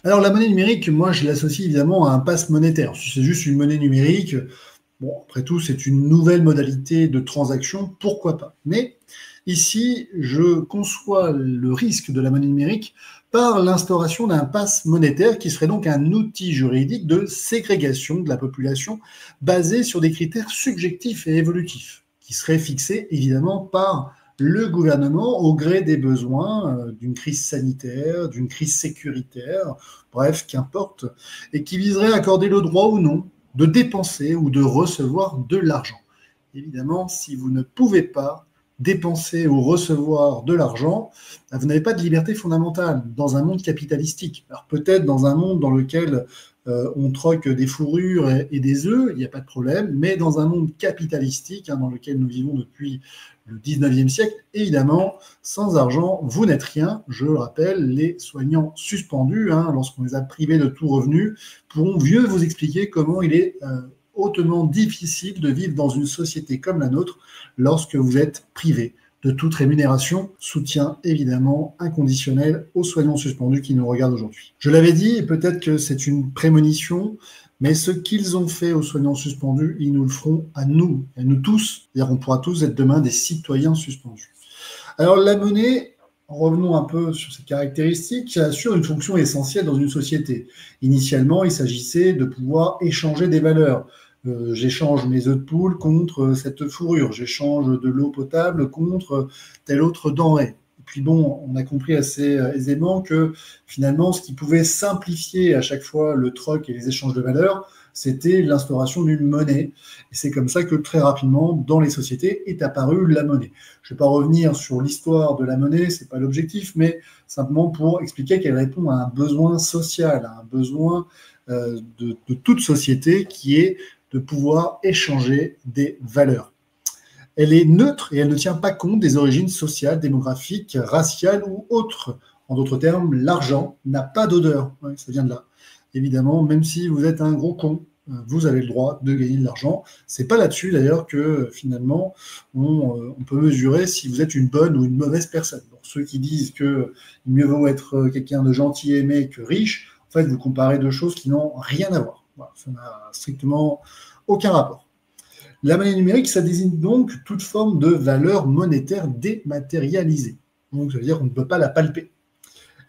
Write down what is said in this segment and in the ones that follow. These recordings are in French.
Alors la monnaie numérique, moi je l'associe évidemment à un passe monétaire. Si c'est juste une monnaie numérique, bon, après tout, c'est une nouvelle modalité de transaction, pourquoi pas. Mais ici, je conçois le risque de la monnaie numérique par l'instauration d'un passe monétaire qui serait donc un outil juridique de ségrégation de la population basé sur des critères subjectifs et évolutifs, qui seraient fixés évidemment par le gouvernement au gré des besoins d'une crise sanitaire, d'une crise sécuritaire, bref, qu'importe, et qui viserait à accorder le droit ou non de dépenser ou de recevoir de l'argent. Évidemment, si vous ne pouvez pas dépenser ou recevoir de l'argent, vous n'avez pas de liberté fondamentale dans un monde capitalistique. Alors peut-être dans un monde dans lequel on troque des fourrures et des œufs, il n'y a pas de problème, mais dans un monde capitalistique, dans lequel nous vivons depuis le 19e siècle, évidemment, sans argent, vous n'êtes rien. Je le rappelle, les soignants suspendus, lorsqu'on les a privés de tout revenu, pourront mieux vous expliquer comment il est hautement difficile de vivre dans une société comme la nôtre lorsque vous êtes privé de toute rémunération. Soutien évidemment inconditionnel aux soignants suspendus qui nous regardent aujourd'hui. Je l'avais dit, et peut-être que c'est une prémonition, mais ce qu'ils ont fait aux soignants suspendus, ils nous le feront à nous tous. C'est-à-dire qu'on pourra tous être demain des citoyens suspendus. Alors la monnaie, revenons un peu sur ses caractéristiques, ça assure une fonction essentielle dans une société. Initialement, il s'agissait de pouvoir échanger des valeurs. J'échange mes œufs de poule contre cette fourrure, j'échange de l'eau potable contre telle autre denrée. Et puis bon, on a compris assez aisément que finalement, ce qui pouvait simplifier à chaque fois le troc et les échanges de valeurs, c'était l'instauration d'une monnaie. Et c'est comme ça que très rapidement, dans les sociétés, est apparue la monnaie. Je ne vais pas revenir sur l'histoire de la monnaie, ce n'est pas l'objectif, mais simplement pour expliquer qu'elle répond à un besoin social, à un besoin de toute société qui est de pouvoir échanger des valeurs. Elle est neutre et elle ne tient pas compte des origines sociales, démographiques, raciales ou autres. En d'autres termes, l'argent n'a pas d'odeur. Ouais, ça vient de là. Évidemment, même si vous êtes un gros con, vous avez le droit de gagner de l'argent. C'est pas là-dessus d'ailleurs que finalement on peut mesurer si vous êtes une bonne ou une mauvaise personne. Donc, ceux qui disent que mieux vaut être quelqu'un de gentil et aimé que riche, en fait, vous comparez deux choses qui n'ont rien à voir. Voilà, ça n'a strictement aucun rapport. La monnaie numérique, ça désigne donc toute forme de valeur monétaire dématérialisée. Donc, ça veut dire qu'on ne peut pas la palper.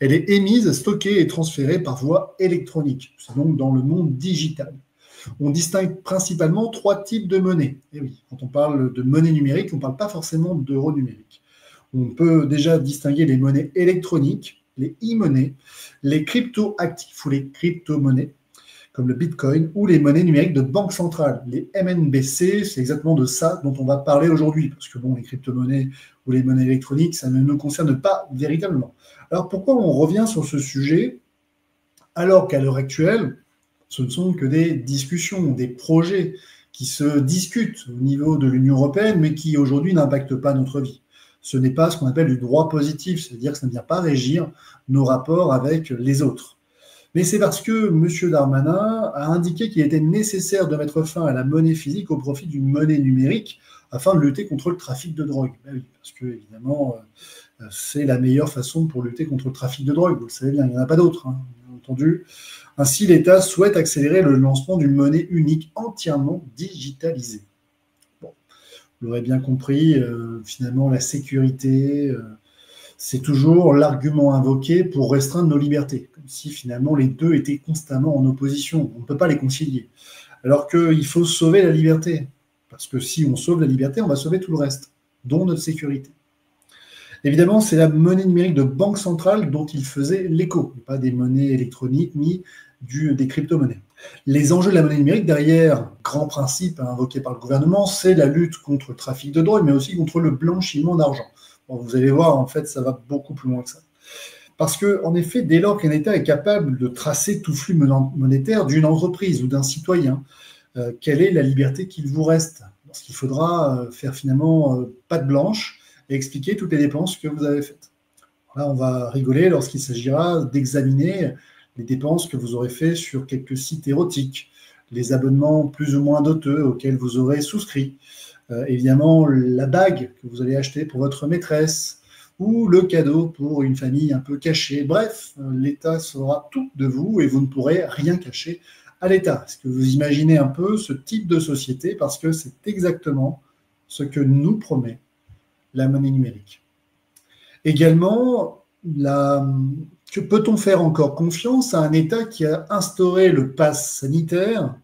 Elle est émise, stockée et transférée par voie électronique. C'est donc dans le monde digital. On distingue principalement trois types de monnaies. Et oui, quand on parle de monnaie numérique, on ne parle pas forcément d'euro numérique. On peut déjà distinguer les monnaies électroniques, les e-monnaies, les crypto-actifs ou les crypto-monnaies, comme le Bitcoin, ou les monnaies numériques de banque centrale. Les MNBC, c'est exactement de ça dont on va parler aujourd'hui, parce que bon, les crypto-monnaies ou les monnaies électroniques, ça ne nous concerne pas véritablement. Alors pourquoi on revient sur ce sujet, alors qu'à l'heure actuelle, ce ne sont que des discussions, des projets qui se discutent au niveau de l'Union européenne, mais qui aujourd'hui n'impactent pas notre vie. Ce n'est pas ce qu'on appelle du droit positif, c'est-à-dire que ça ne vient pas régir nos rapports avec les autres. Mais c'est parce que M. Darmanin a indiqué qu'il était nécessaire de mettre fin à la monnaie physique au profit d'une monnaie numérique afin de lutter contre le trafic de drogue. Ben oui, parce que, évidemment, c'est la meilleure façon pour lutter contre le trafic de drogue. Vous le savez bien, il n'y en a pas d'autre, bien entendu. Ainsi, l'État souhaite accélérer le lancement d'une monnaie unique entièrement digitalisée. Bon, vous l'aurez bien compris, finalement, la sécurité... c'est toujours l'argument invoqué pour restreindre nos libertés, comme si finalement les deux étaient constamment en opposition. On ne peut pas les concilier. Alors qu'il faut sauver la liberté, parce que si on sauve la liberté, on va sauver tout le reste, dont notre sécurité. Évidemment, c'est la monnaie numérique de banque centrale dont il faisait l'écho, pas des monnaies électroniques ni des crypto-monnaies. Les enjeux de la monnaie numérique, derrière, grand principe invoqué par le gouvernement, c'est la lutte contre le trafic de drogue, mais aussi contre le blanchiment d'argent. Bon, vous allez voir, en fait, ça va beaucoup plus loin que ça. Parce que, en effet, dès lors qu'un État est capable de tracer tout flux monétaire d'une entreprise ou d'un citoyen, quelle est la liberté qu'il vous reste? Parce qu'il faudra faire finalement patte blanche et expliquer toutes les dépenses que vous avez faites. Là, on va rigoler lorsqu'il s'agira d'examiner les dépenses que vous aurez faites sur quelques sites érotiques, les abonnements plus ou moins doteux auxquels vous aurez souscrit, évidemment la bague que vous allez acheter pour votre maîtresse, ou le cadeau pour une famille un peu cachée. Bref, l'État saura tout de vous et vous ne pourrez rien cacher à l'État. Est-ce que vous imaginez un peu ce type de société? Parce que c'est exactement ce que nous promet la monnaie numérique. Également, que peut-on faire encore confiance à un État qui a instauré le pass sanitaire,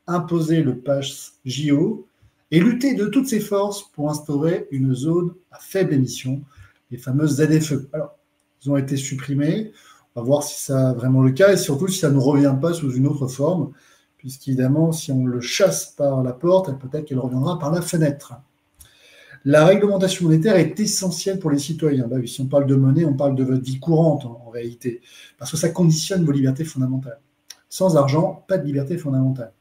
imposé le pass JO et lutté de toutes ses forces pour instaurer une zone à faible émission, les fameuses ZFE. Alors, ils ont été supprimés. On va voir si c'est vraiment le cas et surtout si ça ne revient pas sous une autre forme, puisqu'évidemment, si on le chasse par la porte, peut-être qu'elle reviendra par la fenêtre. La réglementation monétaire est essentielle pour les citoyens. Bah oui, si on parle de monnaie, on parle de votre vie courante en réalité, parce que ça conditionne vos libertés fondamentales. Sans argent, pas de liberté fondamentale.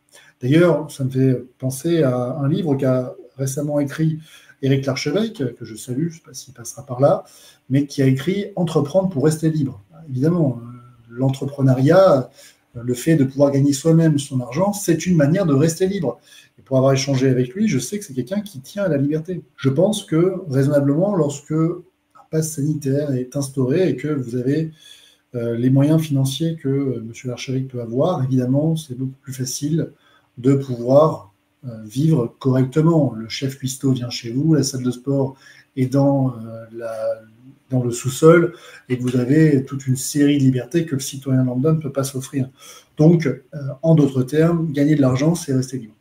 D'ailleurs, ça me fait penser à un livre qu'a récemment écrit Éric Larchevêque, que je salue, je ne sais pas s'il passera par là, mais qui a écrit Entreprendre pour rester libre. Évidemment, l'entrepreneuriat, le fait de pouvoir gagner soi-même son argent, c'est une manière de rester libre. Et pour avoir échangé avec lui, je sais que c'est quelqu'un qui tient à la liberté. Je pense que, raisonnablement, lorsque un pass sanitaire est instauré et que vous avez les moyens financiers que M. Larchevêque peut avoir, évidemment, c'est beaucoup plus facile de pouvoir vivre correctement. Le chef cuistot vient chez vous, la salle de sport est dans le sous-sol, et que vous avez toute une série de libertés que le citoyen lambda ne peut pas s'offrir. Donc, en d'autres termes, gagner de l'argent, c'est rester libre.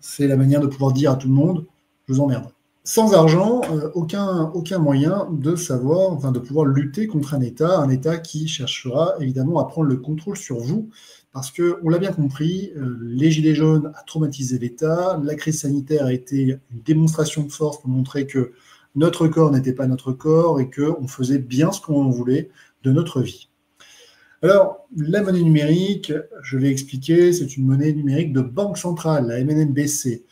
C'est la manière de pouvoir dire à tout le monde, je vous emmerde. Sans argent, aucun moyen de savoir, enfin de pouvoir lutter contre un État qui cherchera évidemment à prendre le contrôle sur vous, parce qu'on l'a bien compris, les Gilets jaunes a traumatisé l'État, la crise sanitaire a été une démonstration de force pour montrer que notre corps n'était pas notre corps et qu'on faisait bien ce qu'on voulait de notre vie. Alors, la monnaie numérique, je l'ai expliqué, c'est une monnaie numérique de banque centrale, la MNNBC.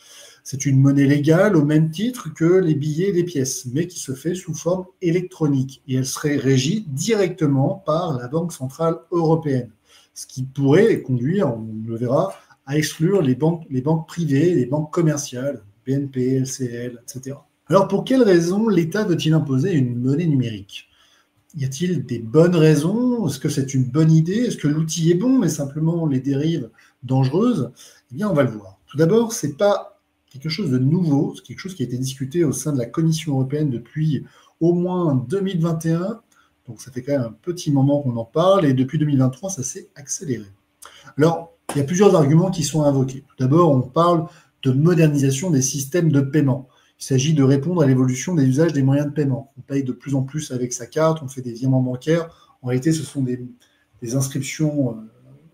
C'est une monnaie légale au même titre que les billets et les pièces, mais qui se fait sous forme électronique. Et elle serait régie directement par la Banque centrale européenne, ce qui pourrait conduire, on le verra, à exclure les banques privées, les banques commerciales, BNP, LCL, etc. Alors, pour quelles raisons l'État veut-il imposer une monnaie numérique? Y a-t-il des bonnes raisons? Est-ce que c'est une bonne idée? Est-ce que l'outil est bon, mais simplement les dérives dangereuses? Eh bien, on va le voir. Tout d'abord, ce n'est pas quelque chose de nouveau, c'est quelque chose qui a été discuté au sein de la Commission européenne depuis au moins 2021. Donc, ça fait quand même un petit moment qu'on en parle, et depuis 2023, ça s'est accéléré. Alors, il y a plusieurs arguments qui sont invoqués. Tout d'abord, on parle de modernisation des systèmes de paiement. Il s'agit de répondre à l'évolution des usages des moyens de paiement. On paye de plus en plus avec sa carte, on fait des virements bancaires. En réalité, ce sont des inscriptions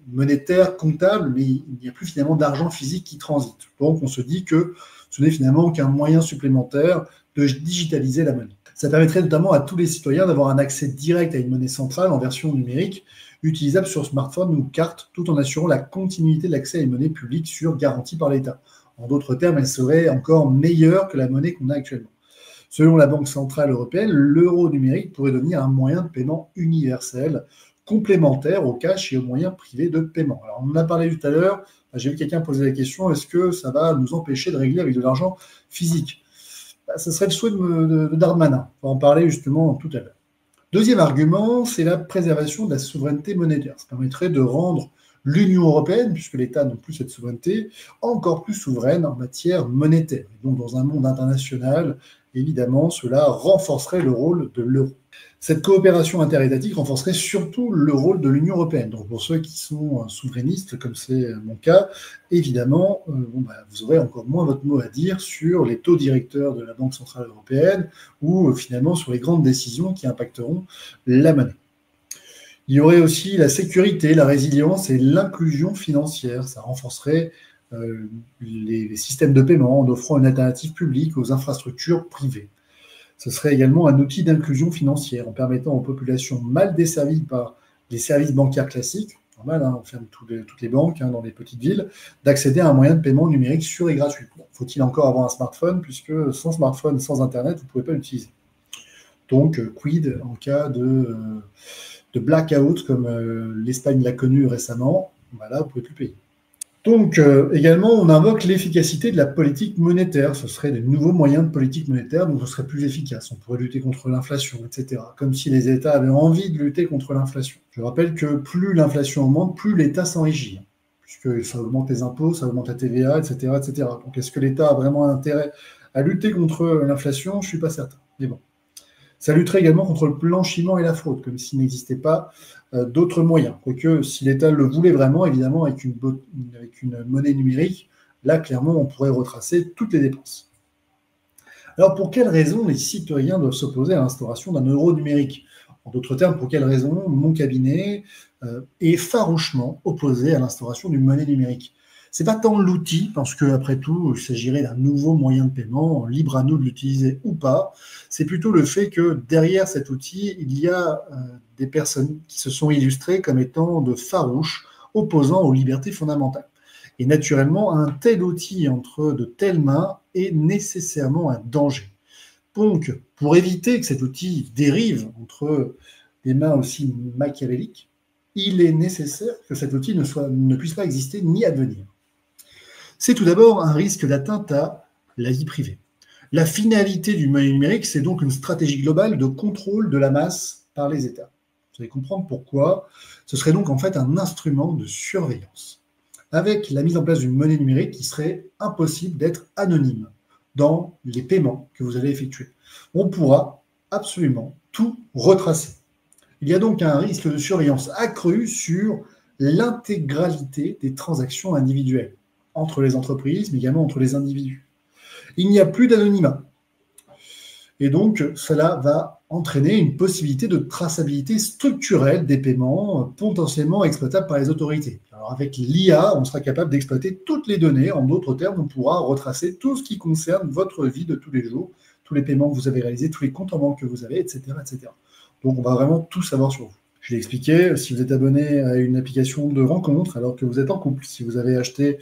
monétaires, comptables, mais il n'y a plus finalement d'argent physique qui transite. Donc, on se dit que ce n'est finalement qu'un moyen supplémentaire de digitaliser la monnaie. Ça permettrait notamment à tous les citoyens d'avoir un accès direct à une monnaie centrale en version numérique, utilisable sur smartphone ou carte, tout en assurant la continuité de l'accès à une monnaie publique sûre garantie par l'État. En d'autres termes, elle serait encore meilleure que la monnaie qu'on a actuellement. Selon la Banque centrale européenne, l'euro numérique pourrait devenir un moyen de paiement universel, complémentaire au cash et aux moyens privés de paiement. Alors, on en a parlé tout à l'heure, j'ai vu quelqu'un poser la question, est-ce que ça va nous empêcher de régler avec de l'argent physique? Ce serait le souhait de Darmanin. On va en parler justement tout à l'heure. Deuxième argument, c'est la préservation de la souveraineté monétaire. Ça permettrait de rendre l'Union européenne, puisque l'État n'a plus cette souveraineté, encore plus souveraine en matière monétaire. Et donc, dans un monde international, évidemment, cela renforcerait le rôle de l'euro. Cette coopération interétatique renforcerait surtout le rôle de l'Union européenne. Donc, pour ceux qui sont souverainistes, comme c'est mon cas, évidemment, vous aurez encore moins votre mot à dire sur les taux directeurs de la Banque centrale européenne ou finalement sur les grandes décisions qui impacteront la monnaie. Il y aurait aussi la sécurité, la résilience et l'inclusion financière. Ça renforcerait les systèmes de paiement en offrant une alternative publique aux infrastructures privées. Ce serait également un outil d'inclusion financière en permettant aux populations mal desservies par les services bancaires classiques, normal, on ferme toutes les banques dans les petites villes, d'accéder à un moyen de paiement numérique sûr et gratuit. Bon, faut-il encore avoir un smartphone, puisque sans smartphone, sans Internet, vous ne pouvez pas l'utiliser. Donc, quid en cas de blackout, comme l'Espagne l'a connu récemment, là, vous ne pouvez plus payer. Donc, également, on invoque l'efficacité de la politique monétaire. Ce serait de nouveaux moyens de politique monétaire, donc ce serait plus efficace. On pourrait lutter contre l'inflation, etc. Comme si les États avaient envie de lutter contre l'inflation. Je rappelle que plus l'inflation augmente, plus l'État s'enrichit, puisque ça augmente les impôts, ça augmente la TVA, etc., etc. Donc, est-ce que l'État a vraiment intérêt à lutter contre l'inflation? Je ne suis pas certain. Mais bon. Ça lutterait également contre le blanchiment et la fraude, comme s'il n'existait pas d'autres moyens. Quoique, si l'État le voulait vraiment, évidemment, avec une monnaie numérique, là, clairement, on pourrait retracer toutes les dépenses. Alors, pour quelles raisons les citoyens doivent s'opposer à l'instauration d'un euro numérique? En d'autres termes, pour quelles raisons mon cabinet est farouchement opposé à l'instauration d'une monnaie numérique? C'est pas tant l'outil, parce qu'après tout, il s'agirait d'un nouveau moyen de paiement, libre à nous de l'utiliser ou pas. C'est plutôt le fait que derrière cet outil, il y a des personnes qui se sont illustrées comme étant de farouches, opposant aux libertés fondamentales. Et naturellement, un tel outil entre de telles mains est nécessairement un danger. Donc, pour éviter que cet outil dérive entre des mains aussi machiavéliques, il est nécessaire que cet outil ne puisse pas exister ni advenir. C'est tout d'abord un risque d'atteinte à la vie privée. La finalité du monnaie numérique, c'est donc une stratégie globale de contrôle de la masse par les États. Vous allez comprendre pourquoi. Ce serait donc en fait un instrument de surveillance. Avec la mise en place d'une monnaie numérique, il serait impossible d'être anonyme dans les paiements que vous allez effectuer. On pourra absolument tout retracer. Il y a donc un risque de surveillance accru sur l'intégralité des transactions individuelles entre les entreprises, mais également entre les individus. Il n'y a plus d'anonymat. Et donc, cela va entraîner une possibilité de traçabilité structurelle des paiements potentiellement exploitables par les autorités. Alors, avec l'IA, on sera capable d'exploiter toutes les données. En d'autres termes, on pourra retracer tout ce qui concerne votre vie de tous les jours, tous les paiements que vous avez réalisés, tous les comptes en banque que vous avez, etc., etc. Donc, on va vraiment tout savoir sur vous. Je l'ai expliqué, si vous êtes abonné à une application de rencontre alors que vous êtes en couple, si vous avez acheté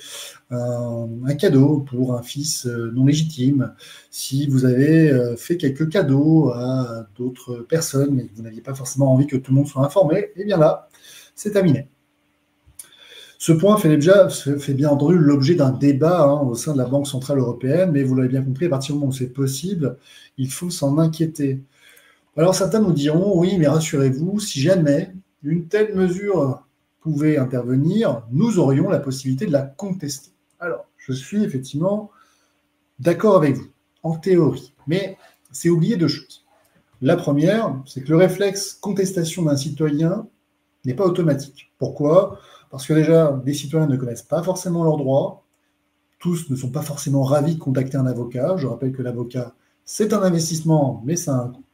un cadeau pour un fils non légitime, si vous avez fait quelques cadeaux à d'autres personnes mais que vous n'aviez pas forcément envie que tout le monde soit informé, eh bien là, c'est terminé. Ce point fait bien entendu l'objet d'un débat au sein de la Banque Centrale Européenne, mais vous l'avez bien compris, à partir du moment où c'est possible, il faut s'en inquiéter. Alors certains nous diront, oui, mais rassurez-vous, si jamais une telle mesure pouvait intervenir, nous aurions la possibilité de la contester. Alors, je suis effectivement d'accord avec vous, en théorie, mais c'est oublier deux choses. La première, c'est que le réflexe contestation d'un citoyen n'est pas automatique. Pourquoi? Parce que déjà, des citoyens ne connaissent pas forcément leurs droits, tous ne sont pas forcément ravis de contacter un avocat. Je rappelle que l'avocat, c'est un investissement, mais ça a un coût.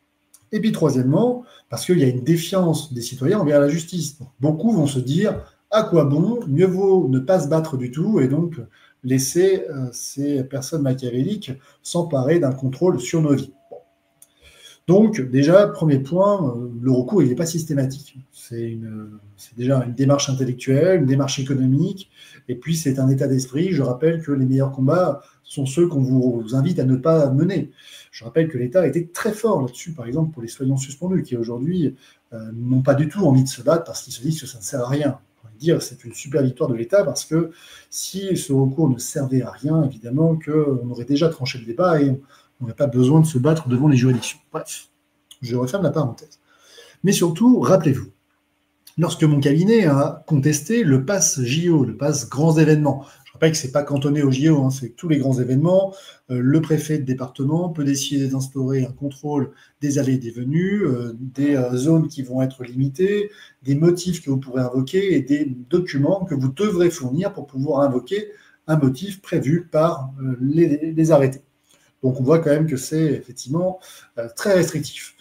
Et puis troisièmement, parce qu'il y a une défiance des citoyens envers la justice. Donc, beaucoup vont se dire, à quoi bon, mieux vaut ne pas se battre du tout et donc laisser ces personnes machiavéliques s'emparer d'un contrôle sur nos vies. Bon. Donc déjà, premier point, le recours il n'est pas systématique. C'est déjà une démarche intellectuelle, une démarche économique, et puis c'est un état d'esprit. Je rappelle que les meilleurs combats sont ceux qu'on vous invite à ne pas mener. Je rappelle que l'État a été très fort là-dessus, par exemple pour les soignants suspendus, qui aujourd'hui n'ont pas du tout envie de se battre parce qu'ils se disent que ça ne sert à rien. On va dire c'est une super victoire de l'État parce que si ce recours ne servait à rien, évidemment qu'on aurait déjà tranché le débat et on n'aurait pas besoin de se battre devant les juridictions. Bref, je referme la parenthèse. Mais surtout, rappelez-vous, lorsque mon cabinet a contesté le pass JO, le pass grands événements, je rappelle que ce n'est pas cantonné aux JO, c'est tous les grands événements, le préfet de département peut décider d'instaurer un contrôle des allées et des venues, des zones qui vont être limitées, des motifs que vous pourrez invoquer et des documents que vous devrez fournir pour pouvoir invoquer un motif prévu par les arrêtés. Donc on voit quand même que c'est effectivement très restrictif.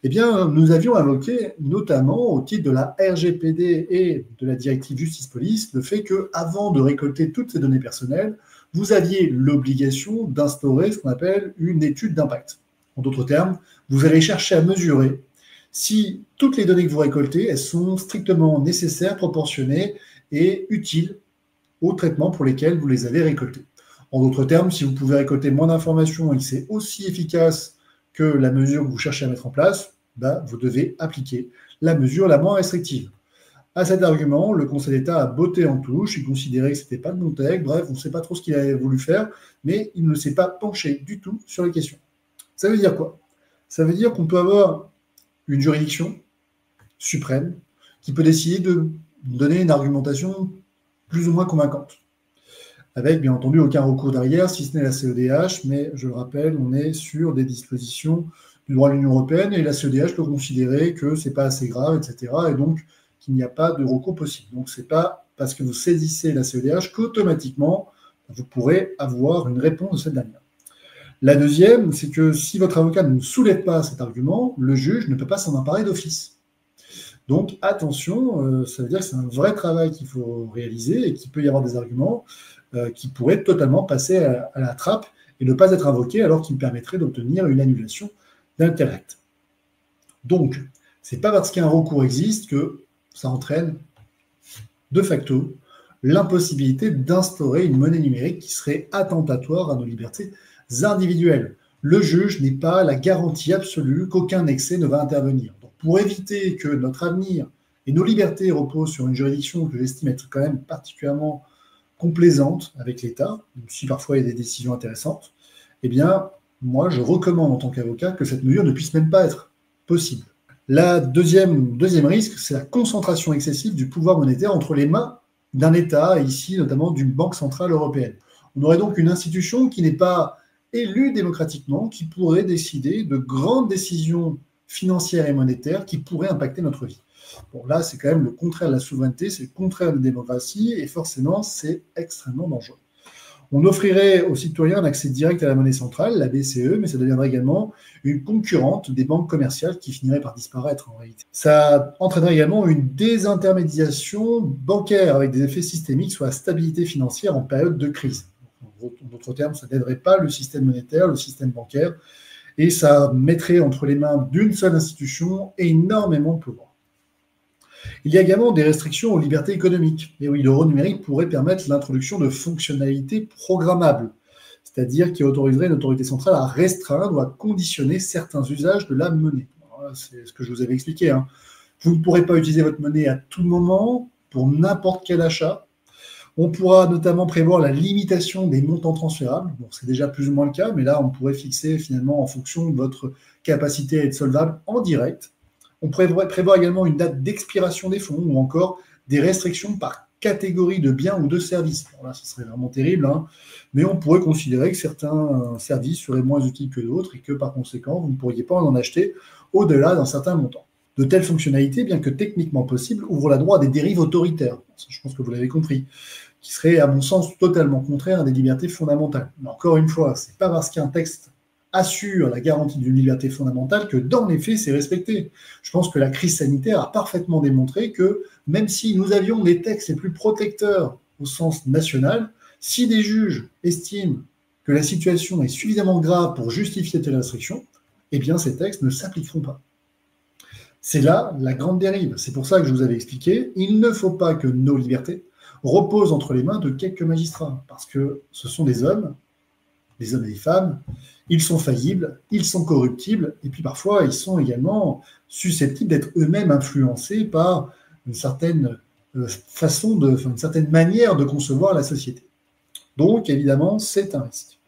Eh bien, nous avions invoqué, notamment au titre de la RGPD et de la directive Justice Police, le fait qu'avant de récolter toutes ces données personnelles, vous aviez l'obligation d'instaurer ce qu'on appelle une étude d'impact. En d'autres termes, vous allez chercher à mesurer si toutes les données que vous récoltez, elles sont strictement nécessaires, proportionnées et utiles aux traitements pour lesquels vous les avez récoltées. En d'autres termes, si vous pouvez récolter moins d'informations et que c'est aussi efficace que la mesure que vous cherchez à mettre en place, vous devez appliquer la mesure la moins restrictive. À cet argument, le Conseil d'État a botté en touche, il considérait que ce n'était pas le bon texte, bref, on ne sait pas trop ce qu'il avait voulu faire, mais il ne s'est pas penché du tout sur les questions. Ça veut dire quoi? Ça veut dire qu'on peut avoir une juridiction suprême qui peut décider de donner une argumentation plus ou moins convaincante, avec bien entendu aucun recours derrière, si ce n'est la CEDH, mais je le rappelle, on est sur des dispositions du droit de l'Union européenne et la CEDH peut considérer que ce n'est pas assez grave, etc. Et donc qu'il n'y a pas de recours possible. Donc ce n'est pas parce que vous saisissez la CEDH qu'automatiquement vous pourrez avoir une réponse de cette dernière. La deuxième, c'est que si votre avocat ne soulève pas cet argument, le juge ne peut pas s'en emparer d'office. Donc attention, ça veut dire que c'est un vrai travail qu'il faut réaliser et qu'il peut y avoir des arguments qui pourraient totalement passer à la trappe et ne pas être invoqués alors qu'ils permettraient d'obtenir une annulation d'un tel acte. Donc, ce n'est pas parce qu'un recours existe que ça entraîne de facto l'impossibilité d'instaurer une monnaie numérique qui serait attentatoire à nos libertés individuelles. Le juge n'est pas la garantie absolue qu'aucun excès ne va intervenir. Donc, pour éviter que notre avenir et nos libertés reposent sur une juridiction que j'estime être quand même particulièrement complaisante avec l'État, même si parfois il y a des décisions intéressantes, eh bien, moi, je recommande en tant qu'avocat que cette mesure ne puisse même pas être possible. La deuxième risque, c'est la concentration excessive du pouvoir monétaire entre les mains d'un État, et ici notamment d'une banque centrale européenne. On aurait donc une institution qui n'est pas élue démocratiquement, qui pourrait décider de grandes décisions financières et monétaires qui pourraient impacter notre vie. Bon, là, c'est quand même le contraire de la souveraineté, c'est le contraire de la démocratie, et forcément, c'est extrêmement dangereux. On offrirait aux citoyens un accès direct à la monnaie centrale, la BCE, mais ça deviendrait également une concurrente des banques commerciales qui finirait par disparaître en réalité. Ça entraînerait également une désintermédiation bancaire avec des effets systémiques sur la stabilité financière en période de crise. En d'autres termes, ça n'aiderait pas le système monétaire, le système bancaire, et ça mettrait entre les mains d'une seule institution énormément de pouvoir. Il y a également des restrictions aux libertés économiques. Et oui, l'euro numérique pourrait permettre l'introduction de fonctionnalités programmables, c'est-à-dire qui autoriserait une autorité centrale à restreindre ou à conditionner certains usages de la monnaie. C'est ce que je vous avais expliqué. Vous ne pourrez pas utiliser votre monnaie à tout moment pour n'importe quel achat. On pourra notamment prévoir la limitation des montants transférables. Bon, c'est déjà plus ou moins le cas, mais là, on pourrait fixer finalement en fonction de votre capacité à être solvable en direct. On prévoit également une date d'expiration des fonds ou encore des restrictions par catégorie de biens ou de services. Bon, là, ce serait vraiment terrible, mais on pourrait considérer que certains services seraient moins utiles que d'autres et que par conséquent, vous ne pourriez pas en acheter au-delà d'un certain montant. De telles fonctionnalités, bien que techniquement possibles, ouvrent la droit à des dérives autoritaires. Je pense que vous l'avez compris, qui seraient, à mon sens, totalement contraires à des libertés fondamentales. Mais encore une fois, ce n'est pas parce qu'un texte assure la garantie d'une liberté fondamentale que dans les faits, c'est respecté. Je pense que la crise sanitaire a parfaitement démontré que même si nous avions les textes les plus protecteurs au sens national, si des juges estiment que la situation est suffisamment grave pour justifier telle restriction, eh bien ces textes ne s'appliqueront pas. C'est là la grande dérive. C'est pour ça que je vous avais expliqué, il ne faut pas que nos libertés reposent entre les mains de quelques magistrats, parce que ce sont des hommes et des femmes, ils sont faillibles, ils sont corruptibles, et puis parfois ils sont également susceptibles d'être eux-mêmes influencés par une certaine une certaine manière de concevoir la société. Donc évidemment, c'est un risque.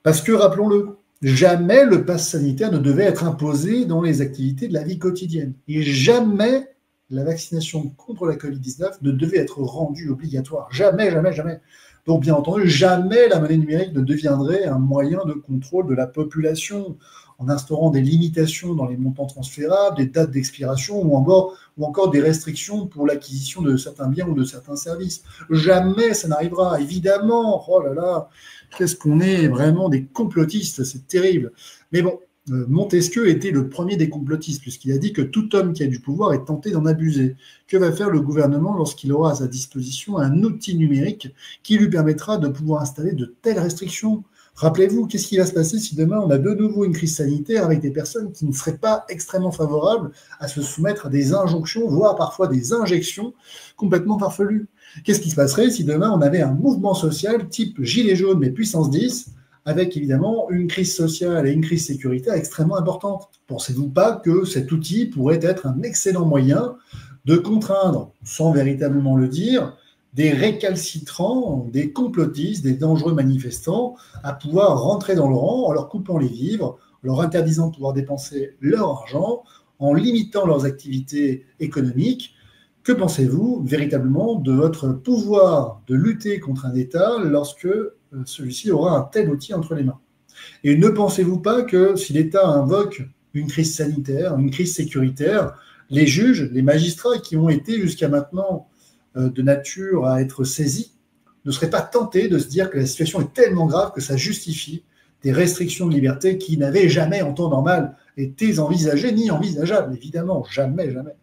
Parce que, rappelons-le, jamais le pass sanitaire ne devait être imposé dans les activités de la vie quotidienne. Et jamais la vaccination contre la Covid-19 ne devait être rendue obligatoire. Jamais, jamais, jamais. Donc, bien entendu, jamais la monnaie numérique ne deviendrait un moyen de contrôle de la population en instaurant des limitations dans les montants transférables, des dates d'expiration ou encore des restrictions pour l'acquisition de certains biens ou de certains services. Jamais ça n'arrivera. Évidemment, oh là là, qu'est-ce qu'on est vraiment des complotistes, c'est terrible. Mais bon, Montesquieu était le premier des complotistes, puisqu'il a dit que tout homme qui a du pouvoir est tenté d'en abuser. Que va faire le gouvernement lorsqu'il aura à sa disposition un outil numérique qui lui permettra de pouvoir installer de telles restrictions? Rappelez-vous, qu'est-ce qui va se passer si demain on a de nouveau une crise sanitaire avec des personnes qui ne seraient pas extrêmement favorables à se soumettre à des injonctions, voire parfois des injections complètement farfelues? Qu'est-ce qui se passerait si demain on avait un mouvement social type Gilets jaunes mais puissance 10, avec évidemment une crise sociale et une crise sécuritaire extrêmement importante? Pensez-vous pas que cet outil pourrait être un excellent moyen de contraindre, sans véritablement le dire, des récalcitrants, des complotistes, des dangereux manifestants à pouvoir rentrer dans le rang en leur coupant les vivres, en leur interdisant de pouvoir dépenser leur argent, en limitant leurs activités économiques. Que pensez-vous véritablement de votre pouvoir de lutter contre un État lorsque celui-ci aura un tel outil entre les mains? Et ne pensez-vous pas que si l'État invoque une crise sanitaire, une crise sécuritaire, les juges, les magistrats qui ont été jusqu'à maintenant de nature à être saisis ne seraient pas tentés de se dire que la situation est tellement grave que ça justifie des restrictions de liberté qui n'avaient jamais en temps normal été envisagées ni envisageables, évidemment, jamais, jamais.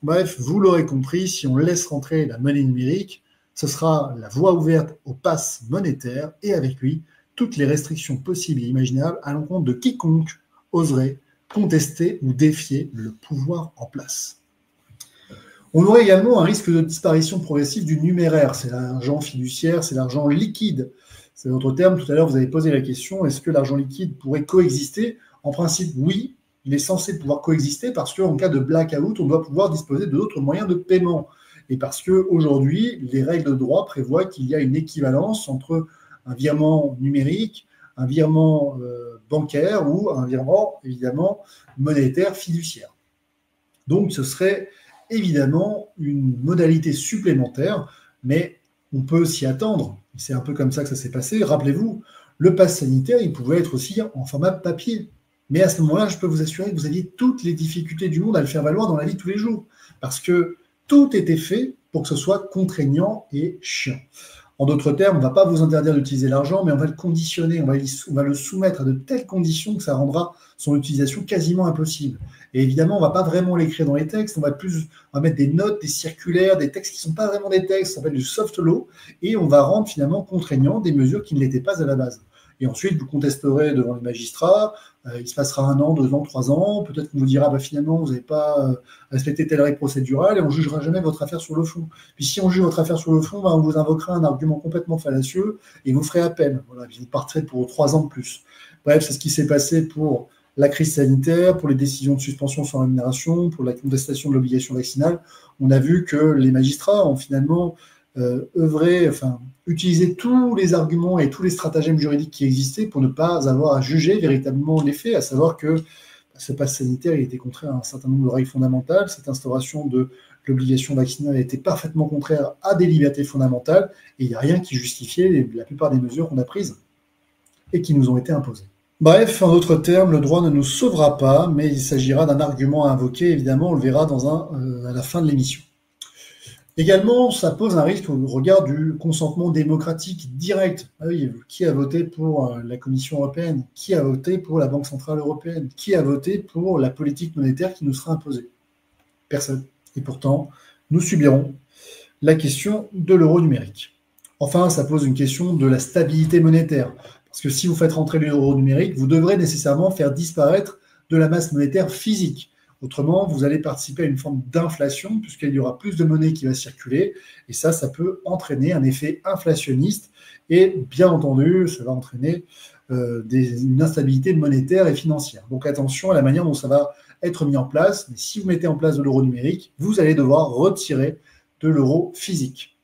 Bref, vous l'aurez compris, si on laisse rentrer la monnaie numérique, ce sera la voie ouverte au pass monétaire et avec lui, toutes les restrictions possibles et imaginables à l'encontre de quiconque oserait contester ou défier le pouvoir en place. On aurait également un risque de disparition progressive du numéraire, c'est l'argent fiduciaire, c'est l'argent liquide. C'est votre terme, tout à l'heure vous avez posé la question, est-ce que l'argent liquide pourrait coexister? En principe, oui, il est censé pouvoir coexister parce qu'en cas de blackout, on doit pouvoir disposer d'autres moyens de paiement. Et parce qu'aujourd'hui, les règles de droit prévoient qu'il y a une équivalence entre un virement numérique, un virement bancaire ou un virement, évidemment, monétaire fiduciaire. Donc, ce serait évidemment une modalité supplémentaire, mais on peut s'y attendre. C'est un peu comme ça que ça s'est passé. Rappelez-vous, le pass sanitaire, il pouvait être aussi en format papier. Mais à ce moment-là, je peux vous assurer que vous aviez toutes les difficultés du monde à le faire valoir dans la vie de tous les jours. Parce que tout était fait pour que ce soit contraignant et chiant. En d'autres termes, on ne va pas vous interdire d'utiliser l'argent, mais on va le conditionner, on va le soumettre à de telles conditions que ça rendra son utilisation quasiment impossible. Et évidemment, on ne va pas vraiment l'écrire dans les textes, on va mettre des notes, des circulaires, des textes qui ne sont pas vraiment des textes, ça s'appelle du soft law, et on va rendre finalement contraignant des mesures qui ne l'étaient pas à la base. Et ensuite, vous contesterez devant les magistrats, il se passera 1 an, 2 ans, 3 ans, peut-être qu'on vous dira, finalement, vous n'avez pas respecté telle règle procédurale, et on ne jugera jamais votre affaire sur le fond. Puis si on juge votre affaire sur le fond, on vous invoquera un argument complètement fallacieux, et vous ferez appel. Voilà, puis vous partirez pour 3 ans de plus. Bref, c'est ce qui s'est passé pour la crise sanitaire, pour les décisions de suspension sans rémunération, pour la contestation de l'obligation vaccinale. On a vu que les magistrats ont finalement utiliser tous les arguments et tous les stratagèmes juridiques qui existaient pour ne pas avoir à juger véritablement les faits, à savoir que ce pass sanitaire il était contraire à un certain nombre de règles fondamentales, cette instauration de l'obligation vaccinale était parfaitement contraire à des libertés fondamentales, et il n'y a rien qui justifiait la plupart des mesures qu'on a prises et qui nous ont été imposées. Bref, en d'autres termes, le droit ne nous sauvera pas, mais il s'agira d'un argument à invoquer, évidemment, on le verra à la fin de l'émission. Également, ça pose un risque au regard du consentement démocratique direct. Ah oui, qui a voté pour la Commission européenne? Qui a voté pour la Banque centrale européenne? Qui a voté pour la politique monétaire qui nous sera imposée? Personne. Et pourtant, nous subirons la question de l'euro numérique. Enfin, ça pose une question de la stabilité monétaire. Parce que si vous faites rentrer l'euro numérique, vous devrez nécessairement faire disparaître de la masse monétaire physique. Autrement, vous allez participer à une forme d'inflation puisqu'il y aura plus de monnaie qui va circuler et ça peut entraîner un effet inflationniste et bien entendu, ça va entraîner une instabilité monétaire et financière. Donc attention à la manière dont ça va être mis en place. Mais si vous mettez en place de l'euro numérique, vous allez devoir retirer de l'euro physique.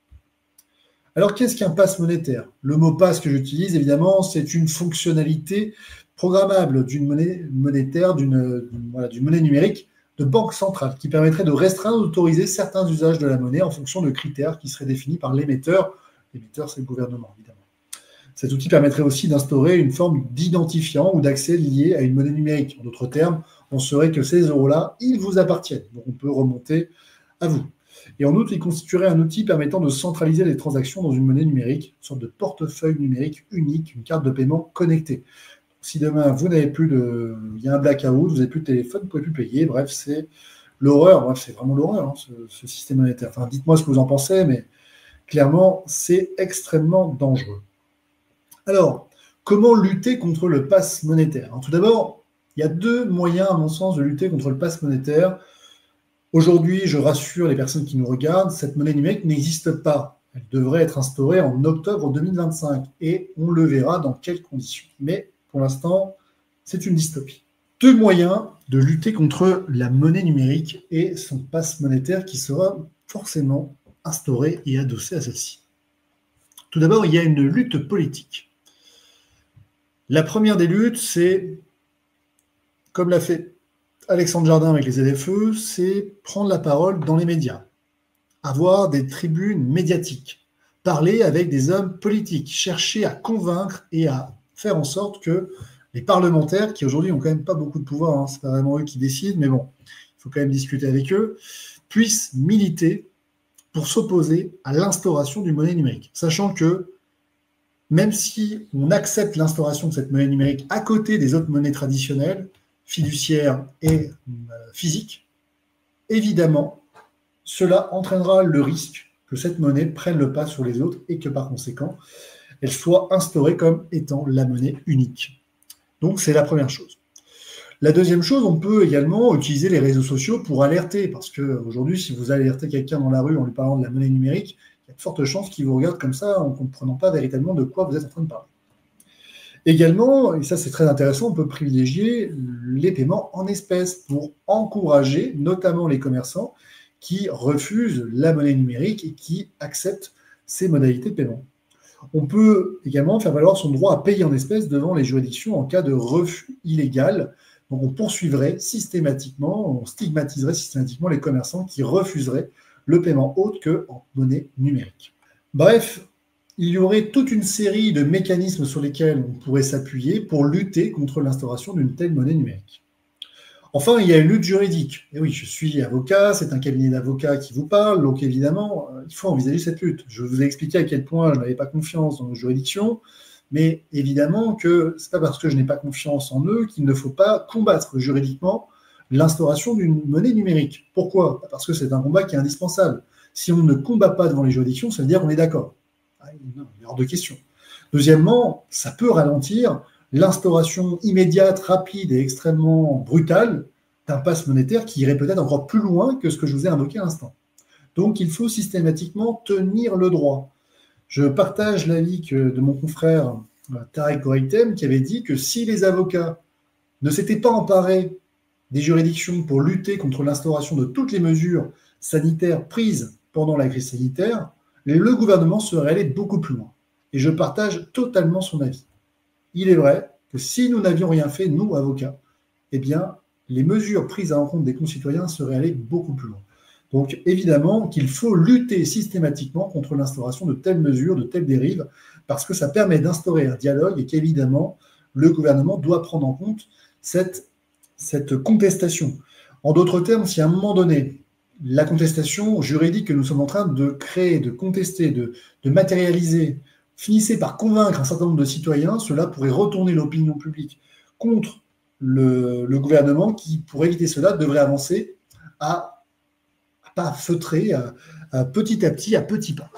Alors qu'est-ce qu'un pass monétaire? Le mot pass que j'utilise, évidemment, c'est une fonctionnalité programmable d'une monnaie monétaire, d'une monnaie numérique de banque centrale qui permettrait de restreindre ou d'autoriser certains usages de la monnaie en fonction de critères qui seraient définis par l'émetteur. L'émetteur, c'est le gouvernement, évidemment. Cet outil permettrait aussi d'instaurer une forme d'identifiant ou d'accès lié à une monnaie numérique. En d'autres termes, on saurait que ces euros-là, ils vous appartiennent. Donc on peut remonter à vous. Et en outre, il constituerait un outil permettant de centraliser les transactions dans une monnaie numérique, une sorte de portefeuille numérique unique, une carte de paiement connectée. Si demain, vous n'avez plus il y a un blackout, vous n'avez plus de téléphone, vous ne pouvez plus payer. Bref, c'est l'horreur. Bref, c'est vraiment l'horreur, ce système monétaire. Enfin, dites-moi ce que vous en pensez, mais clairement, c'est extrêmement dangereux. Alors, comment lutter contre le pass monétaire? Alors, tout d'abord, il y a 2 moyens, à mon sens, de lutter contre le pass monétaire. Aujourd'hui, je rassure les personnes qui nous regardent, cette monnaie numérique n'existe pas. Elle devrait être instaurée en octobre 2025 et on le verra dans quelles conditions. Mais pour l'instant, c'est une dystopie. Deux moyens de lutter contre la monnaie numérique et son passe monétaire qui sera forcément instauré et adossé à celle-ci. Tout d'abord, il y a une lutte politique. La première des luttes, c'est, comme l'a fait Alexandre Jardin avec les ZFE, c'est prendre la parole dans les médias, avoir des tribunes médiatiques, parler avec des hommes politiques, chercher à convaincre et à faire en sorte que les parlementaires, qui aujourd'hui n'ont quand même pas beaucoup de pouvoir, hein, c'est pas vraiment eux qui décident, mais bon, il faut quand même discuter avec eux, puissent militer pour s'opposer à l'instauration d'une monnaie numérique. Sachant que même si on accepte l'instauration de cette monnaie numérique à côté des autres monnaies traditionnelles, fiduciaires et physiques, évidemment, cela entraînera le risque que cette monnaie prenne le pas sur les autres et que par conséquent, elle soit instaurée comme étant la monnaie unique. Donc, c'est la première chose. La deuxième chose, on peut également utiliser les réseaux sociaux pour alerter, parce qu'aujourd'hui, si vous alertez quelqu'un dans la rue en lui parlant de la monnaie numérique, il y a de fortes chances qu'il vous regarde comme ça en ne comprenant pas véritablement de quoi vous êtes en train de parler. Également, et ça c'est très intéressant, on peut privilégier les paiements en espèces pour encourager notamment les commerçants qui refusent la monnaie numérique et qui acceptent ces modalités de paiement. On peut également faire valoir son droit à payer en espèces devant les juridictions en cas de refus illégal. Donc on poursuivrait systématiquement, on stigmatiserait systématiquement les commerçants qui refuseraient le paiement autre qu'en monnaie numérique. Bref, il y aurait toute une série de mécanismes sur lesquels on pourrait s'appuyer pour lutter contre l'instauration d'une telle monnaie numérique. Enfin, il y a une lutte juridique. Et oui, je suis avocat, c'est un cabinet d'avocats qui vous parle, donc évidemment, il faut envisager cette lutte. Je vous ai expliqué à quel point je n'avais pas confiance dans nos juridictions, mais évidemment que ce n'est pas parce que je n'ai pas confiance en eux qu'il ne faut pas combattre juridiquement l'instauration d'une monnaie numérique. Pourquoi? Parce que c'est un combat qui est indispensable. Si on ne combat pas devant les juridictions, ça veut dire qu'on est d'accord. Non, il est hors de question. Deuxièmement, ça peut ralentir l'instauration immédiate, rapide et extrêmement brutale d'un pass monétaire qui irait peut-être encore plus loin que ce que je vous ai invoqué à l'instant. Donc, il faut systématiquement tenir le droit. Je partage l'avis de mon confrère Tarek Goreitem qui avait dit que si les avocats ne s'étaient pas emparés des juridictions pour lutter contre l'instauration de toutes les mesures sanitaires prises pendant la crise sanitaire, le gouvernement serait allé beaucoup plus loin. Et je partage totalement son avis. Il est vrai que si nous n'avions rien fait, nous, avocats, eh bien, les mesures prises à l'encontre des concitoyens seraient allées beaucoup plus loin. Donc, évidemment qu'il faut lutter systématiquement contre l'instauration de telles mesures, de telles dérives, parce que ça permet d'instaurer un dialogue et qu'évidemment, le gouvernement doit prendre en compte cette contestation. En d'autres termes, si à un moment donné, la contestation juridique que nous sommes en train de créer, de contester, de matérialiser, finissait par convaincre un certain nombre de citoyens, cela pourrait retourner l'opinion publique contre le gouvernement qui, pour éviter cela, devrait avancer à pas feutrer, à petit, à petits pas.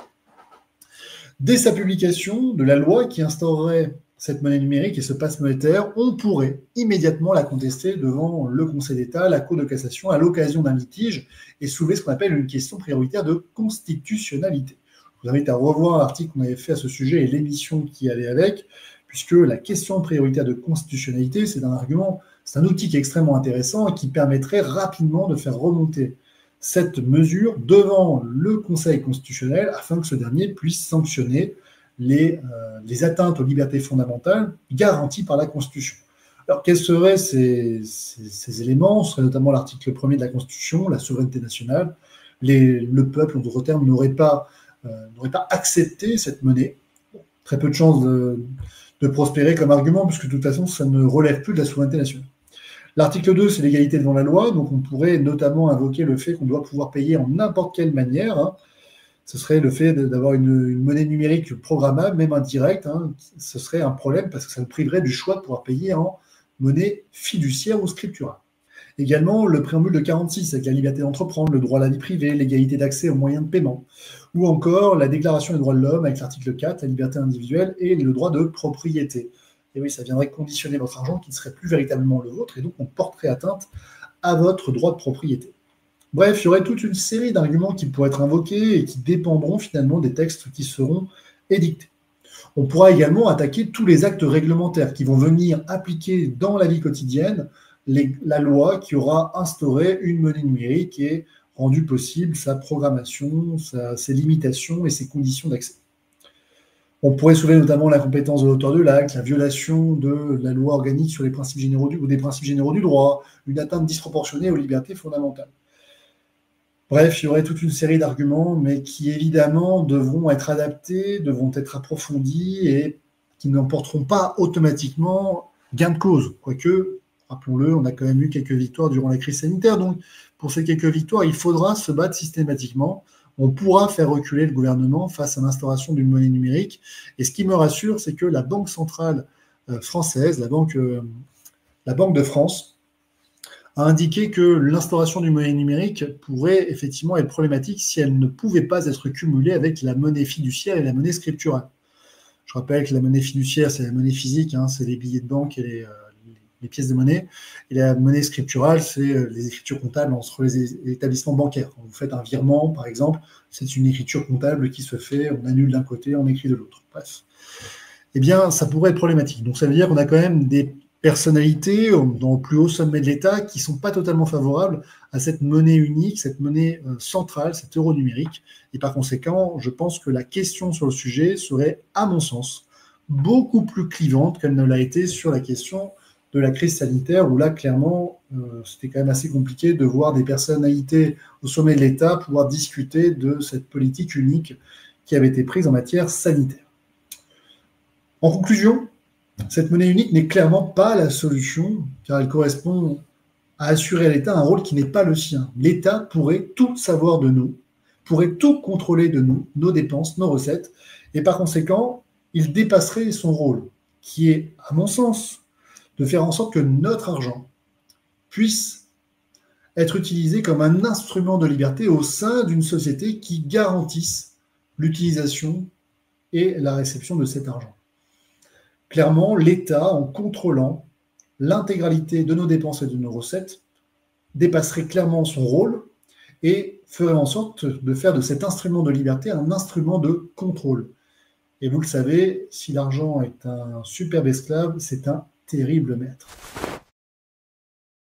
Dès sa publication de la loi qui instaurerait cette monnaie numérique et ce passe monétaire, on pourrait immédiatement la contester devant le Conseil d'État, la Cour de cassation, à l'occasion d'un litige, et soulever ce qu'on appelle une question prioritaire de constitutionnalité. Je vous invite à revoir l'article qu'on avait fait à ce sujet et l'émission qui allait avec, puisque la question prioritaire de constitutionnalité, c'est un argument, c'est un outil qui est extrêmement intéressant et qui permettrait rapidement de faire remonter cette mesure devant le Conseil constitutionnel afin que ce dernier puisse sanctionner les atteintes aux libertés fondamentales garanties par la Constitution. Alors, quels seraient ces éléments? Ce serait notamment l'article 1er de la Constitution, la souveraineté nationale. Le peuple, en d'autres termes, n'aurait pas accepté cette monnaie. Très peu de chances de prospérer comme argument, puisque de toute façon, ça ne relève plus de la souveraineté nationale. L'article 2, c'est l'égalité devant la loi, donc on pourrait notamment invoquer le fait qu'on doit pouvoir payer en n'importe quelle manière. Hein. Ce serait le fait d'avoir une monnaie numérique programmable, même indirecte. Hein. Ce serait un problème parce que ça nous priverait du choix de pouvoir payer en monnaie fiduciaire ou scripturale. Également, le préambule de 46, avec la liberté d'entreprendre, le droit à la vie privée, l'égalité d'accès aux moyens de paiement, ou encore la Déclaration des droits de l'homme, avec l'article 4, la liberté individuelle et le droit de propriété. Et oui, ça viendrait conditionner votre argent qui ne serait plus véritablement le vôtre, et donc on porterait atteinte à votre droit de propriété. Bref, il y aurait toute une série d'arguments qui pourraient être invoqués et qui dépendront finalement des textes qui seront édictés. On pourra également attaquer tous les actes réglementaires qui vont venir appliquer dans la vie quotidienne la loi qui aura instauré une monnaie numérique et rendu possible sa programmation, ses limitations et ses conditions d'accès. On pourrait soulever notamment la compétence de l'auteur de l'acte, la violation de la loi organique sur les principes généraux ou des principes généraux du droit, une atteinte disproportionnée aux libertés fondamentales. Bref, il y aurait toute une série d'arguments, mais qui évidemment devront être adaptés, devront être approfondis et qui n'emporteront pas automatiquement gain de cause. Quoique, rappelons-le, on a quand même eu quelques victoires durant la crise sanitaire, donc pour ces quelques victoires, il faudra se battre systématiquement. On pourra faire reculer le gouvernement face à l'instauration d'une monnaie numérique. Et ce qui me rassure, c'est que la Banque centrale française, la Banque de France, a indiqué que l'instauration d'une monnaie numérique pourrait effectivement être problématique si elle ne pouvait pas être cumulée avec la monnaie fiduciaire et la monnaie scripturale. Je rappelle que la monnaie fiduciaire, c'est la monnaie physique, hein, c'est les billets de banque et les pièces de monnaie. Et la monnaie scripturale, c'est les écritures comptables entre les établissements bancaires. Quand vous faites un virement, par exemple, c'est une écriture comptable qui se fait, on annule d'un côté, on écrit de l'autre. Bref. Eh bien, ça pourrait être problématique. Donc, ça veut dire qu'on a quand même des personnalités dans le plus haut sommet de l'État qui ne sont pas totalement favorables à cette monnaie unique, cette monnaie centrale, cet euro numérique. Et par conséquent, je pense que la question sur le sujet serait, à mon sens, beaucoup plus clivante qu'elle ne l'a été sur la question de la crise sanitaire, où là, clairement, c'était quand même assez compliqué de voir des personnalités au sommet de l'État pouvoir discuter de cette politique unique qui avait été prise en matière sanitaire. En conclusion, cette monnaie unique n'est clairement pas la solution, car elle correspond à assurer à l'État un rôle qui n'est pas le sien. L'État pourrait tout savoir de nous, pourrait tout contrôler de nous, nos dépenses, nos recettes, et par conséquent, il dépasserait son rôle, qui est, à mon sens, de faire en sorte que notre argent puisse être utilisé comme un instrument de liberté au sein d'une société qui garantisse l'utilisation et la réception de cet argent. Clairement, l'État, en contrôlant l'intégralité de nos dépenses et de nos recettes, dépasserait clairement son rôle et ferait en sorte de faire de cet instrument de liberté un instrument de contrôle. Et vous le savez, si l'argent est un superbe esclave, c'est un terrible maître.